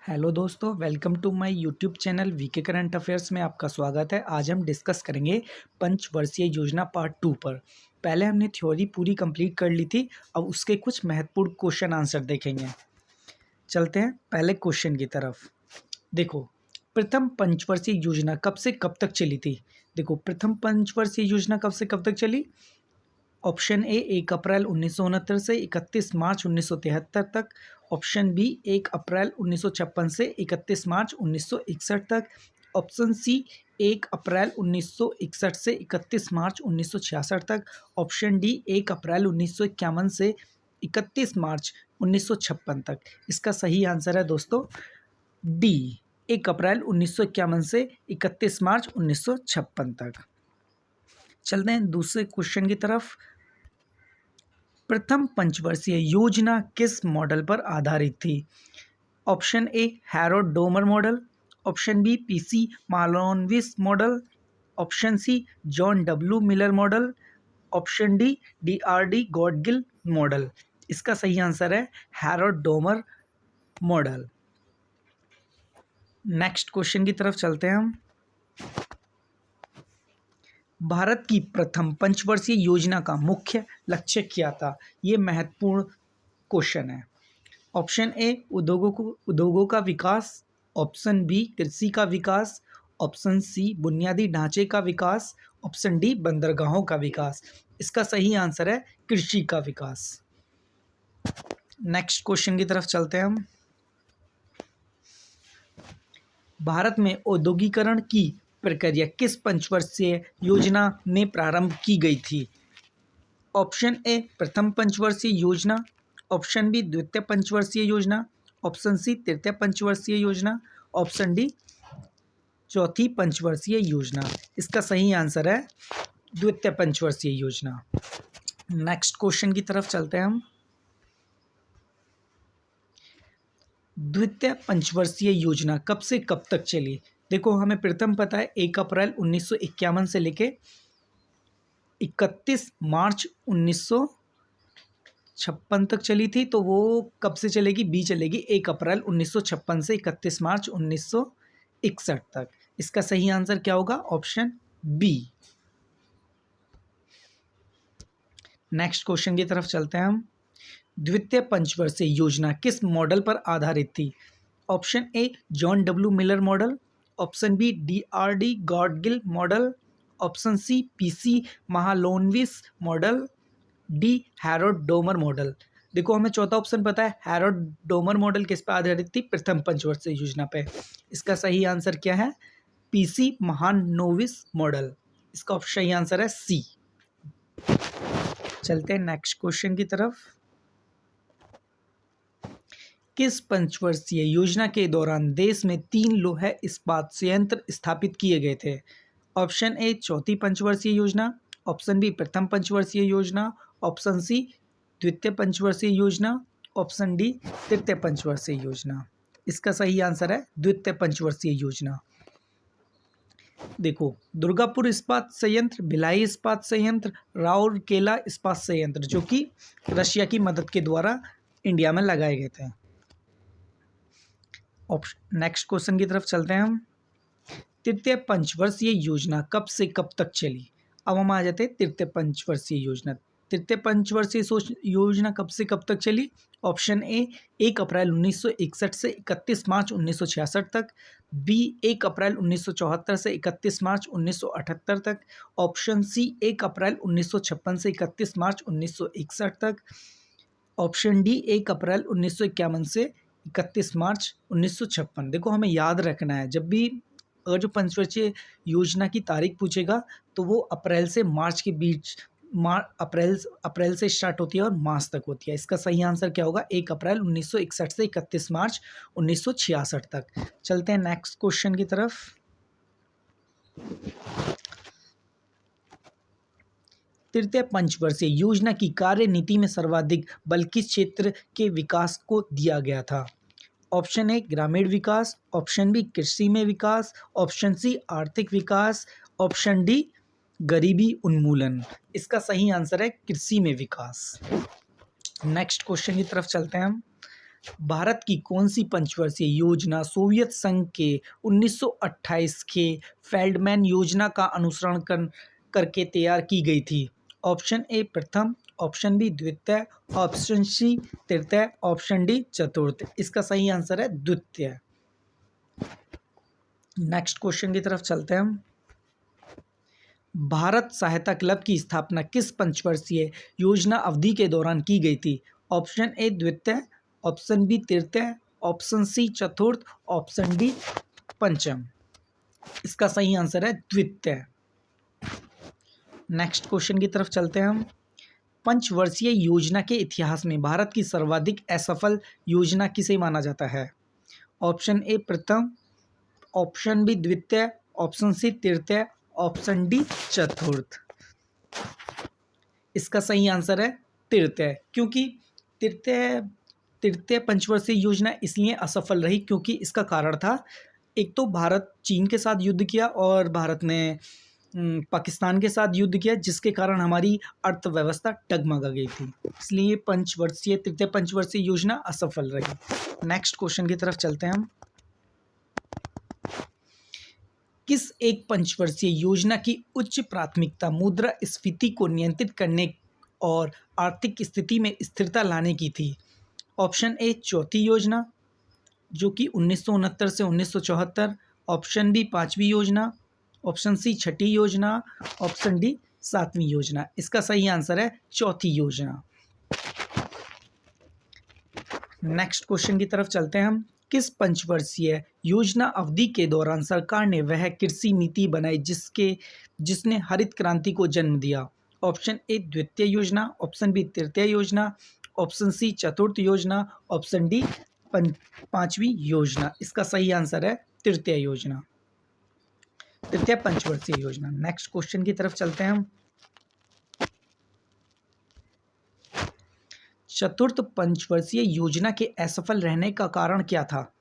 Hello दोस्तों, welcome to my YouTube channel VK current affairs में आपका स्वागत है। आज हम डिस्कस करेंगे पंचवर्षीय योजना पार्ट 2 पर। पहले हमने थ्योरी पूरी कंप्लीट कर ली थी, अब उसके कुछ महत्वपूर्ण क्वेश्चन आंसर देखेंगे। चलते हैं पहले क्वेश्चन की तरफ। देखो, प्रथम पंचवर्षीय योजना कब से कब तक चली थी? देखो, प्रथम पंचवर्षीय योजना कब से कब तक चली? ऑप्शन ए 1 अप्रैल 1969 से 31 मार्च 1973 तक। ऑप्शन बी 1 अप्रैल 1956 से 31 मार्च 1961 तक। ऑप्शन सी 1 अप्रैल 1961 से 31 मार्च 1966 तक। ऑप्शन डी 1 अप्रैल 1951 से 31 मार्च 1956 तक। इसका सही आंसर है दोस्तों डी, 1 अप्रैल 1951 से 31 मार्च 1956 तक। चलते हैं दूसरे क्वेश्चन की तरफ। प्रथम पंचवर्षीय योजना किस मॉडल पर आधारित थी? Option A Harold Domar model. Option B PC Mahalanobis model. Option C John W Miller model. Option D DRD Gadgil model. इसका सही आंसर है Harold Domar model. Next question की तरफ चलते हैं हम। भारत की प्रथम पंचवर्षीय योजना का मुख्य लक्ष्य क्या था? ये महत्वपूर्ण क्वेश्चन है। ऑप्शन ए उद्योगों का विकास। ऑप्शन बी कृषि का विकास। ऑप्शन सी बुनियादी ढांचे का विकास। ऑप्शन डी बंदरगाहों का विकास। इसका सही आंसर है कृषि का विकास। नेक्स्ट क्वेश्चन की तरफ चलते हैं हम। भारत में औद्योगिकरण की प्रक्रिया किस पंचवर्षीय योजना में प्रारंभ की गई थी? ऑप्शन ए प्रथम पंचवर्षीय योजना। ऑप्शन बी द्वितीय पंचवर्षीय योजना। ऑप्शन सी तृतीय पंचवर्षीय योजना। ऑप्शन डी चौथी पंचवर्षीय योजना। इसका सही आंसर है द्वितीय पंचवर्षीय योजना। नेक्स्ट क्वेश्चन की तरफ चलते हैं हम। द्वितीय पंचवर्षीय योजना कब से कब तक चली? देखो, हमें प्रथम पता है 1 अप्रैल 1951 से लेके 31 मार्च 1956 तक चली थी। तो वो कब से चलेगी? बी चलेगी, 1 अप्रैल 1956 से 31 मार्च 1961 तक। इसका सही आंसर क्या होगा? Option B. नेक्स्ट क्वेश्चन की तरफ चलते हैं हम। द्वितीय पंचवर्षीय योजना किस मॉडल पर आधारित थी? Option A John W Miller model. Option B DRD Gadgil model. Option C PC Mahalanobis model. D Harold Domar model. देखो, हमें चौथा ऑप्शन पता है, हैरोल्ड डोमर मॉडल किस पर आधारित थी? प्रथम पंचवर्षीय योजना पे। इसका सही आंसर क्या है? पीसी महानोविस मॉडल। इसका सही आंसर है सी। चलते हैं नेक्स्ट क्वेश्चन की तरफ। किस पंचवर्षीय योजना के दौरान देश में 3 लौह इस्पात संयंत्र स्थापित किए गए थे? ऑप्शन ए चौथी पंचवर्षीय योजना। ऑप्शन बी प्रथम पंचवर्षीय योजना। ऑप्शन सी द्वितीय पंचवर्षीय योजना। ऑप्शन डी तृतीय पंचवर्षीय योजना। इसका सही आंसर है द्वितीय पंचवर्षीय योजना। देखो, दुर्गापुर इस्पात संयंत्र, भिलाई इस्पात संयंत्र, राउरकेला इस्पात संयंत्र, जो कि रशिया की मदद के द्वारा इंडिया में लगाए गए थे। नेक्स्ट क्वेश्चन की तरफ चलते हैं हम। तृतीय पंचवर्षीय योजना कब से कब तक चली? अब हम आ जाते हैं तृतीय पंचवर्षीय योजना। तृतीय पंचवर्षीय योजना कब से कब तक चली? ऑप्शन ए 1 अप्रैल 1961 से 31 मार्च 1966 तक। बी 1 अप्रैल 1974 से 31 मार्च 1978 तक। ऑप्शन सी 1 अप्रैल 1956 से 31 मार्च 1961 तक। ऑप्शन डी 1 अप्रैल 1951 से 31 मार्च 1956। देखो, हमें याद रखना है, जब भी अगर जो पंचवर्षीय योजना की तारीख पूछेगा तो वो अप्रैल से मार्च के बीच, अप्रैल से स्टार्ट होती है और मार्च तक होती है। इसका सही आंसर क्या होगा? 1 अप्रैल 1961 से 31 मार्च 1966 तक। चलते हैं नेक्स्ट क्वेश्चन की तरफ। तृतीय पंचवर्षीय योजना की कार्यनीति में सर्वाधिक बल किस क्षेत्र के विकास को दिया गया था? ऑप्शन ए ग्रामीण विकास। ऑप्शन बी कृषि में विकास। ऑप्शन सी आर्थिक विकास। ऑप्शन डी गरीबी उन्मूलन। इसका सही आंसर है कृषि में विकास। नेक्स्ट क्वेश्चन की तरफ चलते हैं हम। भारत की कौन सी पंचवर्षीय योजना सोवियत संघ के 1928 के फेल्डमैन योजना का अनुसरण करके तैयार की गई थी? ऑप्शन ए प्रथम, ऑप्शन बी द्वितीय, ऑप्शन सी तृतीय, ऑप्शन डी चतुर्थ। इसका सही आंसर है द्वितीय। नेक्स्ट क्वेश्चन की तरफ चलते हैं हम। भारत सहायता क्लब की स्थापना किस पंचवर्षीय योजना अवधि के दौरान की गई थी? ऑप्शन ए द्वितीय, ऑप्शन बी तृतीय, ऑप्शन सी चतुर्थ, ऑप्शन डी पंचम। इसका सही आंसर है द्वितीय। नेक्स्ट क्वेश्चन की तरफ चलते हैं हम। पंचवर्षीय योजना के इतिहास में भारत की सर्वाधिक असफल योजना किसे माना जाता है? ऑप्शन ए प्रथम, ऑप्शन बी द्वितीय, ऑप्शन सी तृतीय, ऑप्शन डी चतुर्थ। इसका सही आंसर है तृतीय, क्योंकि तृतीय पंचवर्षीय योजना इसलिए असफल रही क्योंकि इसका कारण था, एक तो भारत चीन के साथ युद्ध किया और भारत ने पाकिस्तान के साथ युद्ध किया, जिसके कारण हमारी अर्थव्यवस्था डगमगा गई थी। इसलिए तृतीय पंचवर्षीय योजना असफल रही। नेक्स्ट क्वेश्चन की तरफ चलते हैं हम। किस एक पंचवर्षीय योजना की उच्च प्राथमिकता मुद्रास्फीति को नियंत्रित करने और आर्थिक स्थिति में स्थिरता लाने की थी? ऑप्शन ए चौथी योजना, जो कि 1969 से 1974, ऑप्शन बी पांचवी योजना, ऑप्शन सी छठी योजना, ऑप्शन डी सातवीं योजना। इसका सही आंसर है चौथी योजना। नेक्स्ट क्वेश्चन की तरफ चलते हैं हम। किस पंचवर्षीय योजना अवधि के दौरान सरकार ने वह कृषि नीति बनाई जिसने हरित क्रांति को जन्म दिया? ऑप्शन ए द्वितीय योजना, ऑप्शन बी तृतीय योजना, ऑप्शन सी चतुर्थ योजना, ऑप्शन डी पांचवी योजना। इसका सही आंसर है तृतीय योजना, तृतीय पंचवर्षीय योजना। नेक्स्ट क्वेश्चन की तरफ चलते हैं हम। चतुर्थ पंचवर्षीय योजना के असफल रहने का कारण क्या था?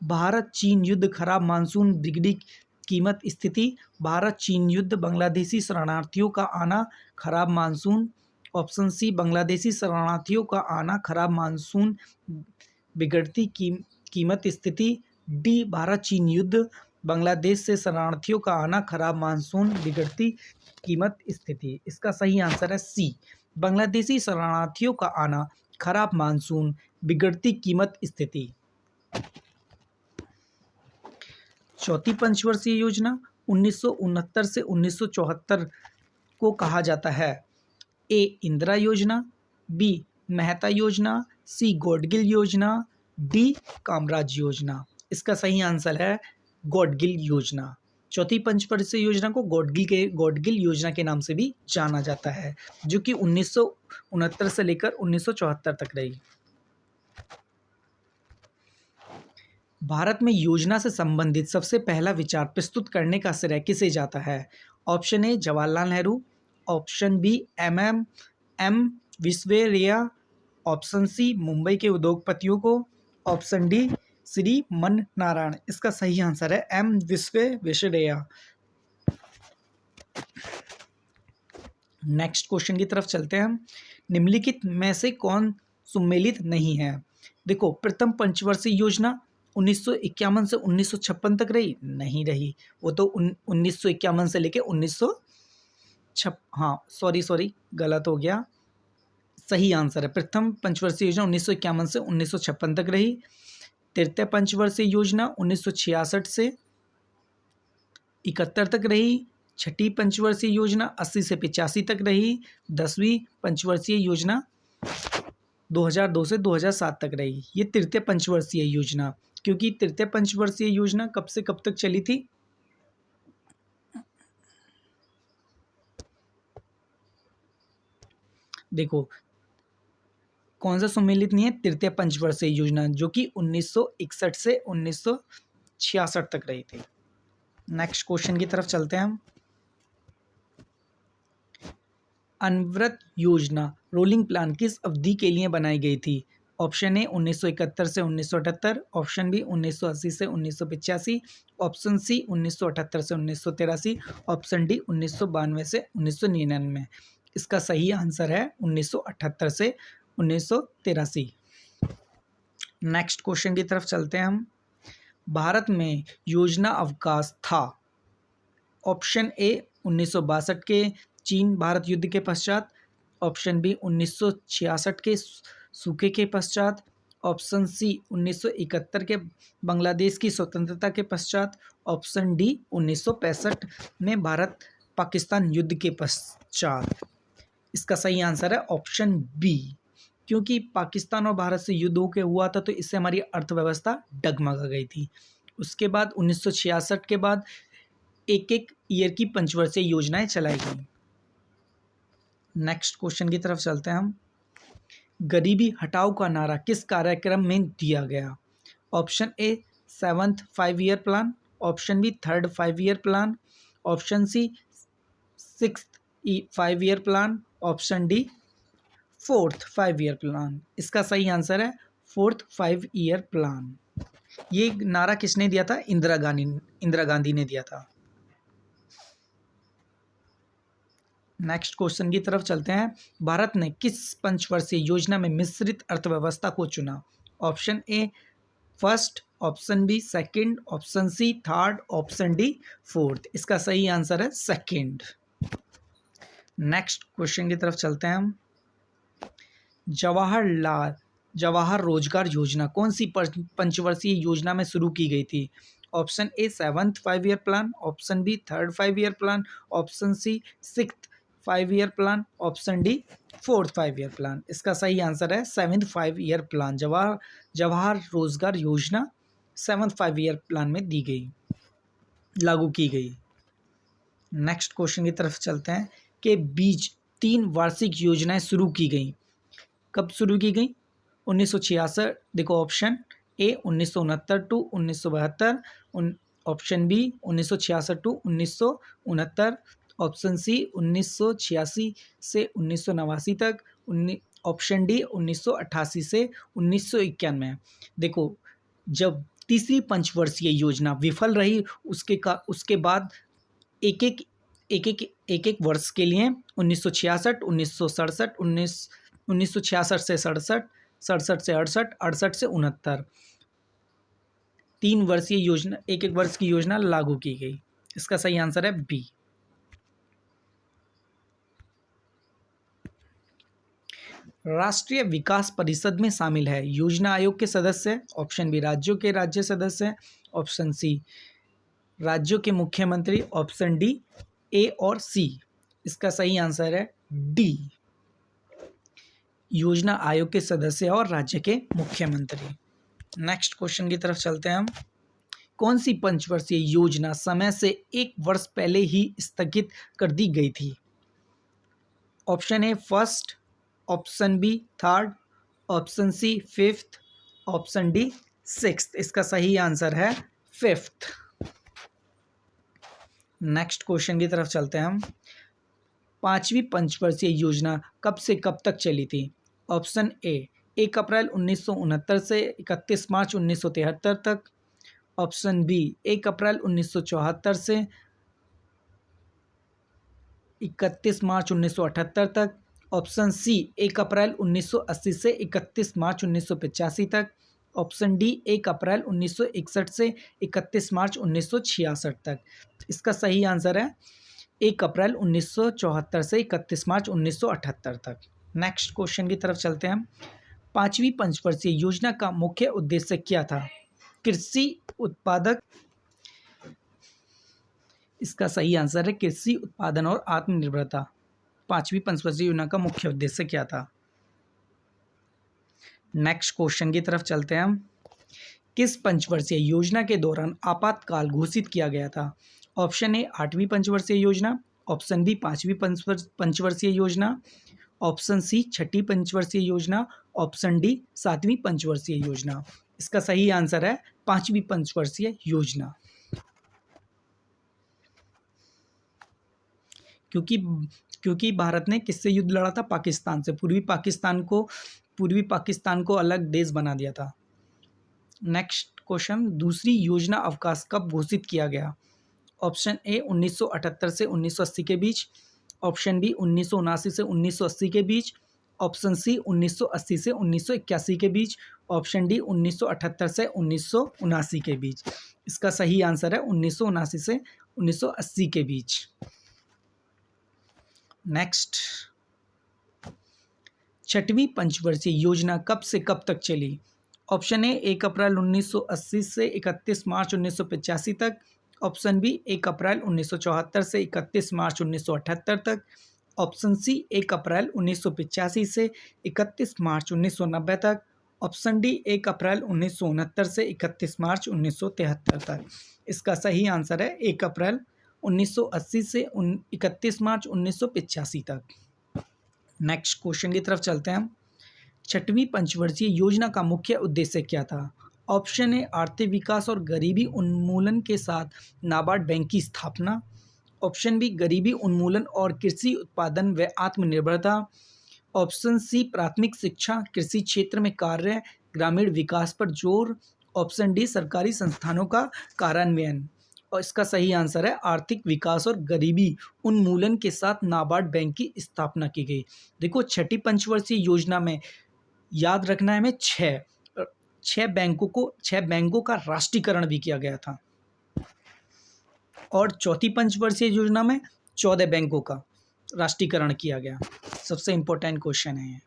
भारत चीन युद्ध, खराब मानसून, बिगड़ी कीमत स्थिति, भारत चीन युद्ध, बांग्लादेशी शरणार्थियों का आना, खराब मानसून। ऑप्शन सी बांग्लादेशी शरणार्थियों का आना, खराब मानसून, बिगड़ती कीमत स्थिति, डी भारत चीन युद्ध, बांग्लादेश से शरणार्थियों का आना, खराब मानसून, बिगड़ती कीमत स्थिति। इसका सही आंसर है सी बांग्लादेशी शरणार्थियों का आना, खराब मानसून, बिगड़ती कीमत स्थिति। चौथी पंचवर्षीय योजना 1969 से 1974 को कहा जाता है? ए इंदिरा योजना, बी मेहता योजना, सी गॉडगिल योजना, डी कामराज योजना। इसका सही आंसर है गॉडगिल योजना। चौथी पंचवर्षीय योजना को गॉडगिल योजना के नाम से भी जाना जाता है, जो कि 1969 से लेकर 1974 तक रही। भारत में योजना से संबंधित सबसे पहला विचार प्रस्तुत करने का श्रेय किसे जाता है? Option A Jawaharlal Nehru, option B M Visvesvaraya, option C Mumbai के उद्योगपतियों को, ऑप्शन डी श्री मन नारायण। इसका सही आंसर है एम विश्वेश्वरैया। नेक्स्ट क्वेश्चन की तरफ चलते हैं हम। निम्नलिखित में से कौन सुमेलित नहीं है? देखो, प्रथम पंचवर्षीय योजना 1951 से 1956 तक रही नहीं रही, वो तो 1951 से लेके 1956 गलत हो गया। सही आंसर है प्रथम पंचवर्षीय योजना 1951 से 1956 तक रही। तृतीय पंचवर्षीय योजना 1966 से 71 तक रही। छठी पंचवर्षीय योजना 80 से 85 तक रही। 10वीं पंचवर्षीय योजना 2002 से 2007 तक रही। ये तृतीय पंचवर्षीय योजना, क्योंकि तृतीय पंचवर्षीय योजना कब से कब तक चली थी? देखो, कौन सा सम्मिलित नहीं है? तृतीय पंचवर्षीय योजना, जो कि 1961 से 1966 तक रही थी। नेक्स्ट क्वेश्चन की तरफ चलते हैं हम। अनवरत योजना रोलिंग प्लान किस अवधि के लिए बनाई गई थी? ऑप्शन ए 1971 से 1978, ऑप्शन बी 1980 से 1985, ऑप्शन सी 1978 से 1983, ऑप्शन डी 1992 से 1999। इसका सही आंसर है 1978 से 1983। नेक्स्ट क्वेश्चन की तरफ चलते हैं हम। भारत में योजना अवकाश था। ऑप्शन ए 1962 के चीन भारत युद्ध के पश्चात, ऑप्शन बी 1966 के सूखे के पश्चात, ऑप्शन सी 1971 के बांग्लादेश की स्वतंत्रता के पश्चात, ऑप्शन डी 1965 में भारत पाकिस्तान युद्ध के पश्चात। इसका सही आंसर है ऑप्शन बी, क्योंकि पाकिस्तान और भारत से युद्ध होके हुआ था तो इससे हमारी अर्थव्यवस्था डगमगा गई थी। उसके बाद 1966 के बाद एक एक ईयर की पंचवर्षीय योजनाएं चलाई गई। नेक्स्ट क्वेश्चन की तरफ चलते हैं हम। गरीबी हटाओ का नारा किस कार्यक्रम में दिया गया? Option A 7th 5 year plan, option B 3rd 5 year plan, option C 6th 5 year plan, option D 4th 5 year plan. इसका सही आंसर है 4th 5 ईयर प्लान। ये नारा किसने दिया था? इंदिरा गांधी ने दिया था। नेक्स्ट क्वेश्चन की तरफ चलते हैं। भारत ने किस पंचवर्षीय योजना में मिश्रित अर्थव्यवस्था को चुना? Option A first, option B second, option C third, option D fourth. इसका सही आंसर है सेकंड। नेक्स्ट क्वेश्चन की तरफ चलते हैं हम। जवाहर रोजगार योजना कौन सी पंचवर्षीय योजना में शुरू की गई थी? Option A 7th 5 year plan, option B 3rd 5 year plan, option C 6th 5 year plan, option D 4th 5 year plan. इसका सही आंसर है 7th 5 ईयर प्लान। जवाहर रोजगार योजना 7th 5 ईयर प्लान में दी गई, लागू की गई। नेक्स्ट क्वेश्चन की तरफ चलते हैं कि बीच 3 वार्षिक योजनाएं शुरू की गई। कब शुरू की गई? 1966। देखो option A 1969 to 1972, option B 1966 to 1969, option C 1986 से 1989 तक, ऑप्शन डी 1988 से 1991। देखो जब तीसरी पंचवर्षीय योजना विफल रही उसके बाद एक एक वर्ष के लिए 1966, 1967, 1966 से 67, 67 से 68, 68 से 69 3 वर्षीय योजना, एक एक वर्ष की योजना लागू की गई। इसका सही आंसर है बी। राष्ट्रीय विकास परिषद में शामिल है योजना आयोग के सदस्य। ऑप्शन बी राज्यों के राज्य सदस्य, ऑप्शन सी राज्यों के मुख्यमंत्री, ऑप्शन डी ए और सी। इसका सही आंसर है डी, योजना आयोग के सदस्य और राज्य के मुख्यमंत्री। नेक्स्ट क्वेश्चन की तरफ चलते हैं हम। कौन सी पंचवर्षीय योजना समय से 1 वर्ष पहले ही स्थगित कर दी गई थी? Option A first, option B third, option C 5th, option D 6th। इसका सही आंसर है 5th। नेक्स्ट क्वेश्चन की तरफ चलते हैं हम। 5वीं पंचवर्षीय योजना कब से कब तक चली थी? ऑप्शन ए 1 अप्रैल 1969 से 31 मार्च 1973 तक, ऑप्शन बी 1 अप्रैल 1974 से 31 मार्च 1978 तक, ऑप्शन सी 1 अप्रैल 1980 से 31 मार्च 1985 तक, ऑप्शन डी 1 अप्रैल 1961 से 31 मार्च 1966 तक। इसका सही आंसर है 1 अप्रैल 1974 से 31 मार्च 1978 तक। नेक्स्ट क्वेश्चन की तरफ चलते हैं हम। 5वीं पंचवर्षीय योजना का मुख्य उद्देश्य क्या था? कृषि उत्पादक। इसका सही आंसर है कृषि उत्पादन और आत्मनिर्भरता। 5वीं पंचवर्षीय योजना का मुख्य उद्देश्य क्या था? नेक्स्ट क्वेश्चन की तरफ चलते हैं हम। किस पंचवर्षीय योजना के दौरान आपातकाल घोषित किया गया था? ऑप्शन ए 8वीं पंचवर्षीय योजना, ऑप्शन बी 5वीं पंचवर्षीय योजना, ऑप्शन सी 6ठी पंचवर्षीय योजना, ऑप्शन डी 7वीं पंचवर्षीय योजना। इसका सही आंसर है 5वीं पंचवर्षीय योजना। क्योंकि भारत ने किससे युद्ध लड़ा था? पाकिस्तान से। पूर्वी पाकिस्तान को अलग देश बना दिया था। Next question. दूसरी योजना अवकाश कब घोषित किया गया? ऑप्शन ए 1978 से 1980 के बीच, ऑप्शन बी 1979 से 1980 के बीच, ऑप्शन सी 1980 से 1981 के बीच, ऑप्शन डी 1978 से 1979 के बीच। इसका सही आंसर है 1979 से 1980 के बीच। नेक्स्ट, छठवीं पंचवर्षीय योजना कब से कब तक चली? ऑप्शन ए 1 अप्रैल 1980 से 31 मार्च 1985 तक, ऑप्शन बी 1 अप्रैल 1974 से 31 मार्च 1978 तक, ऑप्शन सी 1 अप्रैल 1985 से 31 मार्च 1990 तक, ऑप्शन डी 1 अप्रैल 1969 से 31 मार्च 1973 तक। इसका सही आंसर है 1 अप्रैल 1980 से 31 मार्च 1985 तक। नेक्स्ट क्वेश्चन की तरफ चलते हैं हम। छठवीं पंचवर्षीय योजना का मुख्य उद्देश्य क्या था? ऑप्शन ए आर्थिक विकास और गरीबी उन्मूलन के साथ नाबार्ड बैंक की स्थापना, ऑप्शन बी गरीबी उन्मूलन और कृषि उत्पादन व आत्मनिर्भरता, ऑप्शन सी प्राथमिक शिक्षा, कृषि क्षेत्र में कार्य, ग्रामीण विकास पर जोर, ऑप्शन डी सरकारी संस्थानों का कार्यान्वयन। और इसका सही आंसर है आर्थिक विकास और गरीबी उन्मूलन के साथ नाबार्ड बैंक की स्थापना की गई। देखो, छठी पंचवर्षीय योजना में याद रखना है हमें, छह बैंकों का राष्ट्रीयकरण भी किया गया था, और चौथी पंचवर्षीय योजना में 14 बैंकों का राष्ट्रीयकरण किया गया। सबसे इंपॉर्टेंट क्वेश्चन है ये।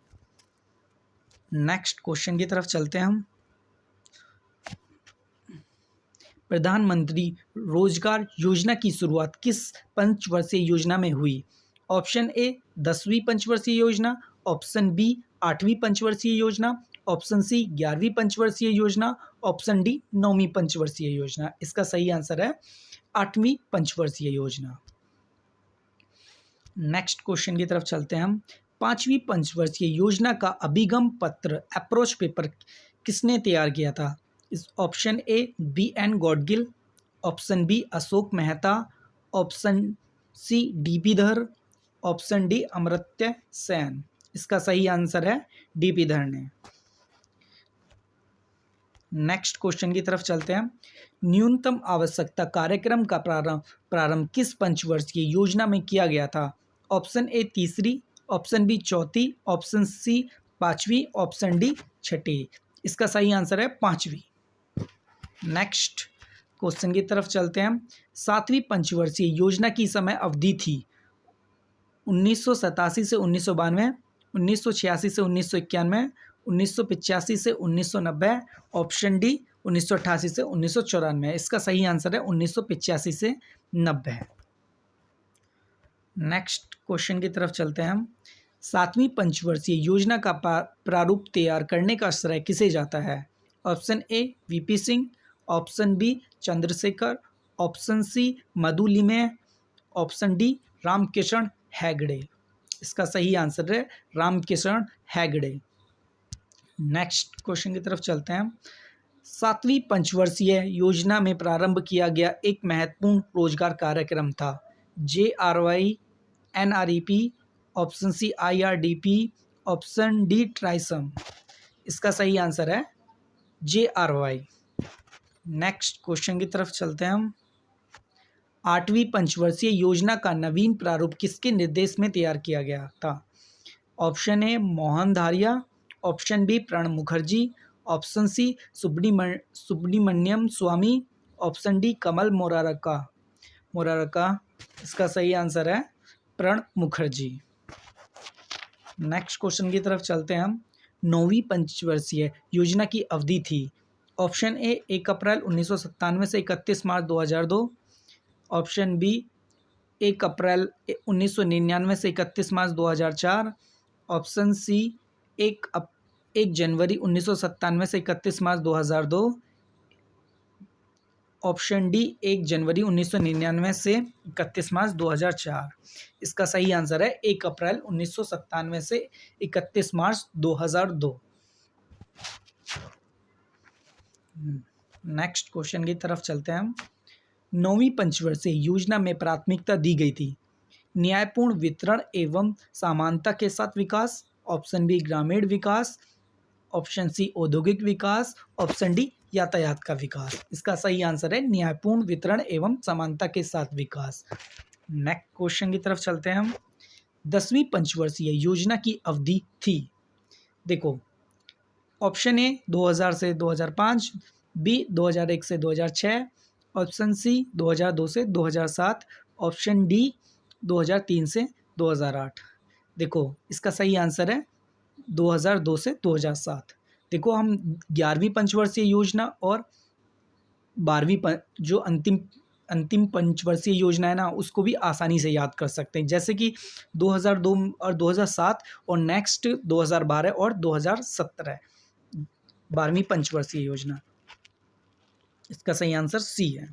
नेक्स्ट क्वेश्चन की तरफ चलते हैं हम। प्रधानमंत्री रोजगार योजना की शुरुआत किस पंचवर्षीय योजना में हुई? ऑप्शन ए 10वीं पंचवर्षीय योजना, ऑप्शन बी 8वीं पंचवर्षीय योजना, ऑप्शन सी 11वीं पंचवर्षीय योजना, ऑप्शन डी 9वीं पंचवर्षीय योजना। इसका सही आंसर है 8वीं पंचवर्षीय योजना। नेक्स्ट क्वेश्चन की तरफ चलते हैं हम। 5वीं पंचवर्षीय योजना का अभिगम पत्र अप्रोच पेपर किसने तैयार किया था? इस option A B.N. Gadgil, option B Ashok Mehta, option C D.P. Dhar, option D Amartya Sen. इसका सही आंसर है D.P. धर ने। नेक्स्ट क्वेश्चन की तरफ चलते हैं। न्यूनतम आवश्यकता कार्यक्रम का प्रारंभ किस पंचवर्षीय योजना में किया गया था? ऑप्शन ए 3री, ऑप्शन बी 4थी, ऑप्शन सी 5वीं, ऑप्शन डी 6ठी। इसका सही आंसर है 5वीं। नेक्स्ट क्वेश्चन की तरफ चलते हैं। 7वीं पंचवर्षीय योजना की समय अवधि थी 1987 से 1992, 1986 से 1991, 1985 से 1990, ऑप्शन डी 1988 से 1994। इसका सही आंसर है 1985 से 90। नेक्स्ट क्वेश्चन की तरफ चलते हैं हम। 7वीं पंचवर्षीय योजना का प्रारूप तैयार करने का श्रेय किसे जाता है? Option A VP Singh, option B Chandrashekhar, option C Madhu Limaye, option D Ramkishan Hegde. इसका सही आंसर है रामकिशन हेगड़े। नेक्स्ट क्वेश्चन की तरफ चलते हैं। 7वीं पंचवर्षीय योजना में प्रारंभ किया गया एक महत्वपूर्ण रोजगार कार्यक्रम था JRY, NREP, option C IRDP, option D TRYSEM. इसका सही आंसर है JRY। नेक्स्ट क्वेश्चन की तरफ चलते हैं हम। 8वीं पंचवर्षीय योजना का नवीन प्रारूप किसके निर्देश में तैयार किया गया था? Option A Mohan Dharia, option B Pranab Mukherjee, option C Subramanian Swamy, option D Kamal Morarka. इसका सही आंसर है प्रणब मुखर्जी। नेक्स्ट क्वेश्चन की तरफ चलते हैं हम। 9वीं पंचवर्षीय योजना की अवधि थी। ऑप्शन ए 1 अप्रैल 1997 से 31 मार्च 2002, ऑप्शन बी 1 अप्रैल 1999 से 31 मार्च 2004, ऑप्शन सी 1 जनवरी 1997 से 31 मार्च 2002, ऑप्शन डी 1 जनवरी 1999 से 31 मार्च 2004। इसका सही आंसर है 1 अप्रैल 1997 से 31 मार्च 2002। नेक्स्ट क्वेश्चन की तरफ चलते हैं हम। 9वीं पंचवर्षीय योजना में प्राथमिकता दी गई थी न्यायपूर्ण वितरण एवं समानता के साथ विकास, ऑप्शन बी ग्रामीण विकास, ऑप्शन सी औद्योगिक विकास, ऑप्शन डी यातायात का विकास। इसका सही आंसर है न्यायपूर्ण वितरण एवं समानता के साथ विकास। नेक्स्ट क्वेश्चन की तरफ चलते हैं हम। 10वीं पंचवर्षीय योजना की अवधि थी? देखो, ऑप्शन ए 2000 से 2005, बी 2001 से 2006, ऑप्शन सी 2002 से 2007, ऑप्शन डी 2003 से 2008। देखो, इसका सही आंसर है 2002 से 2007। देखो, हम 11वीं पंचवर्षीय योजना और 12वीं जो अंतिम अंतिम पंचवर्षीय योजना है ना, उसको भी आसानी से याद कर सकते हैं, जैसे कि 2002 और 2007 और नेक्स्ट 2012 और 2017, 12वीं पंचवर्षीय योजना। इसका सही आंसर सी है।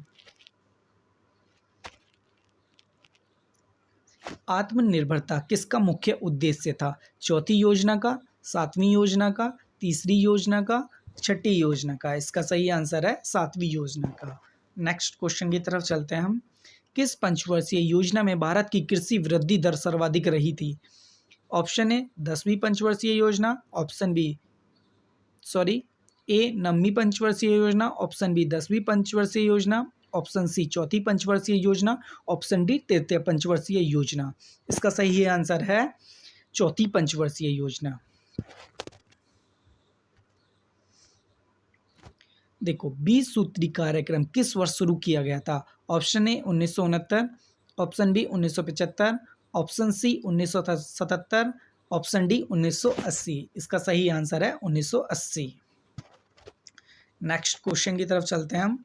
आत्मनिर्भरता किसका मुख्य उद्देश्य था? चौथी योजना का, 7वीं योजना का, तीसरी योजना का, छठी योजना का? इसका सही आंसर है 7वीं योजना का। नेक्स्ट क्वेश्चन की तरफ चलते हैं हम। किस पंचवर्षीय योजना में भारत की कृषि वृद्धि दर सर्वाधिक रही थी? ऑप्शन ए 10वीं पंचवर्षीय योजना, ऑप्शन बी ए 9वीं पंचवर्षीय योजना, ऑप्शन बी 10वीं पंचवर्षीय योजना, ऑप्शन सी चौथी पंचवर्षीय योजना, ऑप्शन डी तृतीय पंचवर्षीय योजना। इसका सही आंसर है चौथी पंचवर्षीय योजना। देखो, 20 सूत्री कार्यक्रम किस वर्ष शुरू किया गया था? Option A 1969, option B 1975, option C 1977, option D 1980। इसका सही आंसर है 1980। नेक्स्ट क्वेश्चन की तरफ चलते हैं हम।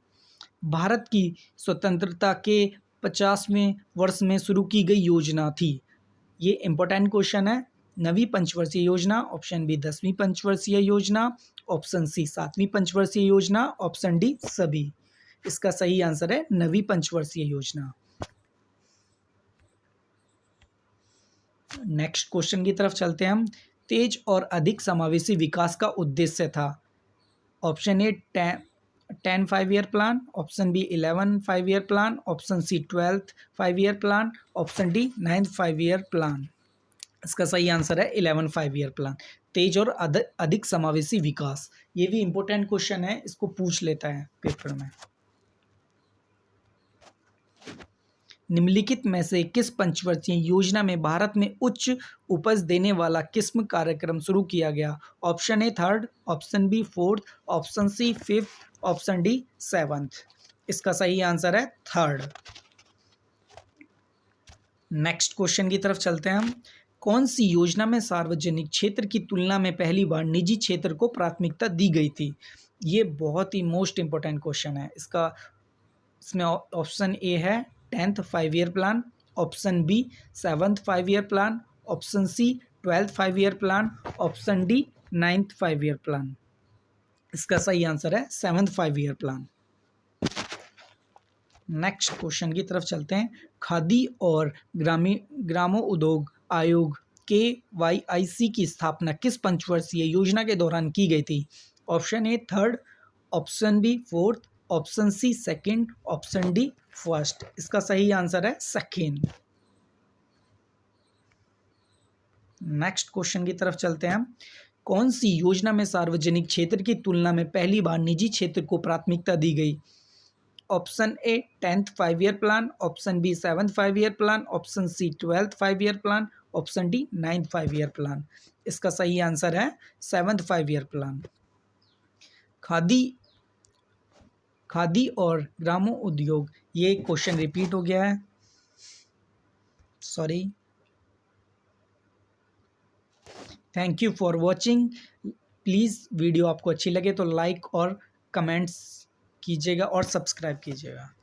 भारत की स्वतंत्रता के 50वें वर्ष में शुरू की गई योजना थी। ये इंपॉर्टेंट क्वेश्चन है। 9वीं पंचवर्षीय योजना, ऑप्शन बी 10वीं पंचवर्षीय योजना, ऑप्शन सी 7वीं पंचवर्षीय योजना, ऑप्शन डी सभी। इसका सही आंसर है 9वीं पंचवर्षीय योजना। नेक्स्ट क्वेश्चन की तरफ चलते हैं हम। तेज और अधिक समावेशी विकास का उद्देश्य था। Option A 10 5-year plan, option B 11 5-year plan, option C 12 5-year plan, option D 9 5-year plan. इसका सही आंसर है 11 5-year प्लान। तेज और अधिक समावेशी विकास, ये भी इंपॉर्टेंट क्वेश्चन है, इसको पूछ लेता है पेपर में। निम्नलिखित में से किस पंचवर्षीय योजना में भारत में उच्च उपज देने वाला किस्म कार्यक्रम शुरू किया गया? Option A 3rd, option B 4th, option C 5th, option D 7th। इसका सही आंसर है 3rd। नेक्स्ट क्वेश्चन की तरफ चलते हैं हम। कौन सी योजना में सार्वजनिक क्षेत्र की तुलना में पहली बार निजी क्षेत्र को प्राथमिकता दी गई थी? ये बहुत ही मोस्ट इंपॉर्टेंट क्वेश्चन है। इसमें ऑप्शन ए है 10th 5-year plan, option B 7th 5-year plan, option C 12th 5-year plan, option D 9th 5-year plan. इसका सही आंसर है 7th 5-year plan. Next question की तरफ चलते हैं। खादी और ग्रामोद्योग आयोग KYIC की स्थापना किस पंचवर्षीय योजना के दौरान की गई थी? Option A 3rd, option B 4th, option C 2nd, option D 1st। इसका सही आंसर है 2nd। नेक्स्ट क्वेश्चन की तरफ चलते हैं हम। कौन सी योजना में सार्वजनिक क्षेत्र की तुलना में पहली बार निजी क्षेत्र को प्राथमिकता दी गई? Option A 10th 5-year plan, option B 7th 5-year plan, option C 12th 5-year plan, option D 9th 5-year plan. इसका सही आंसर है 7th 5-year प्लान। खादी और ग्रामोद्योग, ये क्वेश्चन रिपीट हो गया है, sorry. Thank you for watching. Please video आपको अच्छी लगे तो लाइक और कमेंट्स कीजिएगा और सब्सक्राइब कीजिएगा।